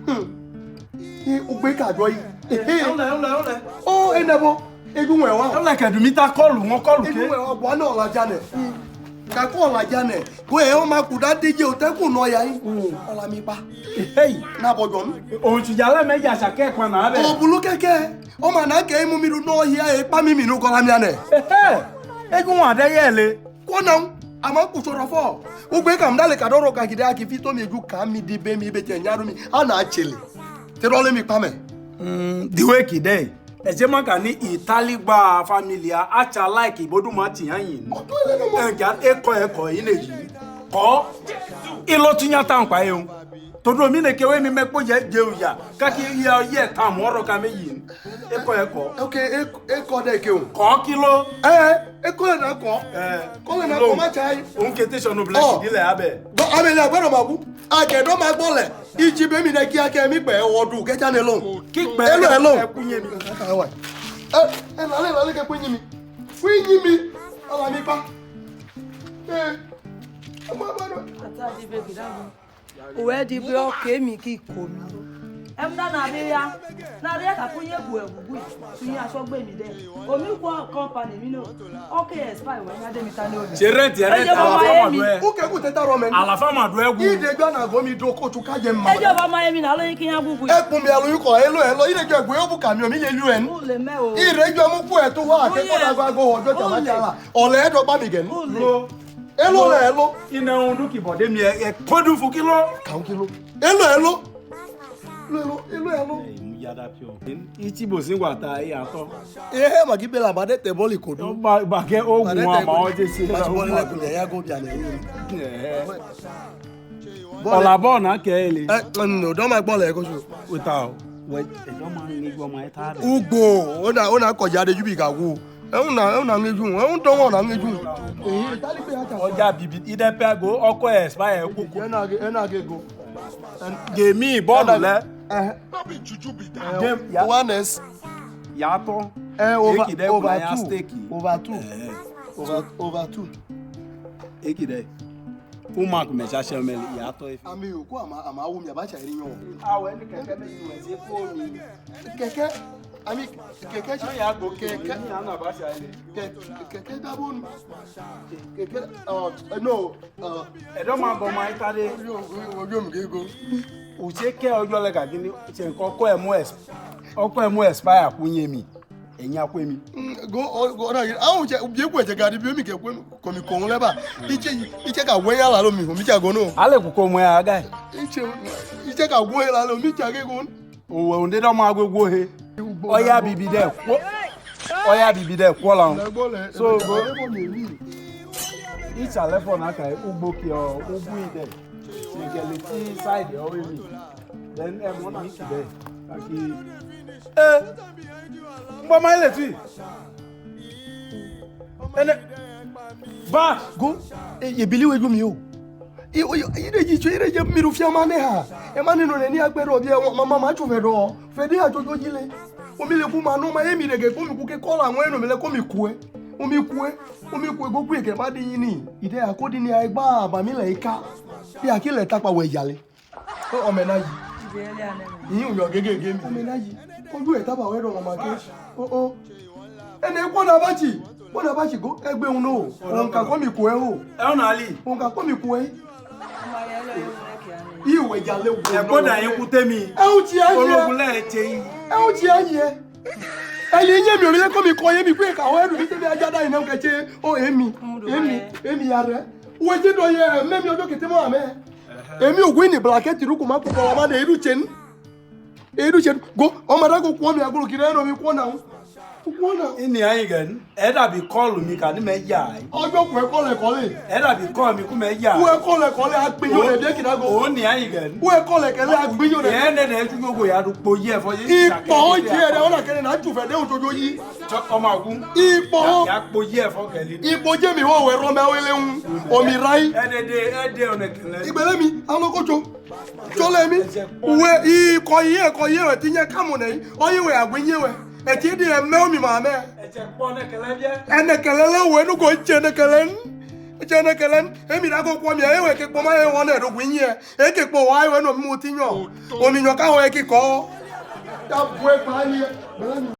Ubeka joy. Oh, enable. Everywhere. I'm like a Dumita call, one call. One or Janet. Kakola Janet. Where my could that did you take no yai? Olamipa. Hey, Nabogon. Oh, Chijala make us a cake one. Oh, look again. Oh, man, I came to me to know here. Pammy no colamiane. Hey, go on, they go now. I'm a pushor of all. Ubeka Mdalekadoro Kakidaki Fito me you come me de baby better yarumi. And actually, they all let me come. The wake day. A German can Italy bar familia, acha like Ibodu Martin. And get echo in a or Ilotinia town by you. To do me make away me make Joya, Kaki yet time or Cameyin. Echo. Okay, echo de kill. Kilo, Echo and echo. Calling a my child. Unketation of black Abbey. But I mean, I can do my bullet. Each baby that I can make or do get on alone. Kick back alone. And I let a queen me. Queen me. Oh, where the block came, he called me. I'm not Nadia. Nadia, I put your boy. You are so baby there. Or you want company, you know. Okay, spy when I didn't know. She read who can put a Roman? Alafama, where we did gonna go me to go to Kajem. I don't mind. I'll make you a book. Hello, you get where you come, you mean, irregular to work, or let up again. Hello, you know, looking for them here, a quadru for kilo. Count kilo. Hello. Ichibo sing what I am. Yeah, ma give la bade te boli kodo. Ba ke o gun ma o je si. Ma boli le kun ya go bia le. Ola bon na ke ele. No, don't ma gbọ́ le ko so. Without. Wait, e don ma ni gbo ma ta. Ugbo, ona ko jade ju bi ka wo. Una ngeju, un don won na ngeju. Tali pe ata. Oja bibi ide pe go oko expire kuku. Ena ge go. Give me bottle le. Not be juju be that. Oneness. Yato. Over two. Ekide. Uma come já chama ele yato e. Ami o ko ama wo mi abacha ri yan. Awo eni keke me you e se ko mi. Keke. Ami keke so ya go keke na abacha ele. Keke dabon. Keke no e don ma go ma itade. Ojo mi ge go. O se ke ojo le ka gini se nkan oko emu expire kunye mi eyin akwe mi go na awun je bi eku eje gadi bi mi ke ko mi ko leba iche ka we ya la lo mi o mi ja go no ale ku ko mu ya ga iche ka we la lo mi ja ge go o we onde do ma agwegwo he oya bibi de ko la so go each level na ka ugbo ki o ugbu ide Singelity side already. Then everyone is there. But my lady. Ba go. You believe with me you. You dey mi ru fia mane ha. E mane no ni agbero bi mama ma chu fedo. Fede ajojo jile. O mi le ku ma no ma e mi rege ko mi ku ke call awon eno mi le ko mi ku e. Omi ku go ku e ke ma di yin ni. Ide akodi ni agba abami le ika. Bí akílẹ̀ tápa wọ ìyàlẹ̀ ọmọ ẹ̀nà yìí yìí òyìn ọ̀gẹ́gẹ́ mi ọmọ ẹ̀nà yìí ojú ẹ̀ tápa wẹ́rọ ọmọ akẹ́ ẹni pọ́nà báṣì kó ẹgbẹ́ òun náà òun kà kọ́ mi kú ẹ́ o òun kà kọ́ mi kú ẹ́ yìí ìwẹ̀ ìyàlẹ̀ wò ẹ̀gbọ́dà yín kú tẹ́mi ológun lẹ́ẹ̀tẹ́ yìí ẹ̀hún ti ẹ̀yìn ẹ̀ ẹ̀yìn yé mi ò rí lẹ́kọ́ mi kọ́ yé mi pé kàwọ́ ẹ̀rù mi tẹ́lẹ̀ ajá ìnáwó kẹ́kẹ́ ó èmi yàrá wetin do ye memi ojo kete mo ame emi ogun ni bracket ru ko ma ko ma de edu chen go o ma da go ko mi aguru kire no mi ko na ini ayin gan e da bi call mi ka ni me ya ojo ko e call e da bi call mi ku me ya wo e call agbin yo le de kida go o ni ayin gan wo e call kele agbin yo le e ne ne ju gogo ya du po ye fo yi ipo je re o na kele na ju fe de ojojo yi ọmọ agun ipo ya po ye fo kele ipo je mi wo we ro me we leun o mi rai ede on kele igbele mi alokojo jole mi we iko ye ti yen kamu nei o yi we agbin ye we eti di eme omi ma me eche po ne kele bia ene kele le we nu go je ne kele Jene kelen, emi na go kwa mi ewe ke po ma e won e do gwin ye. E ke po wa e no mi mo ti yan. Omi yan ka ho e ki ko. Da bu e pa ni.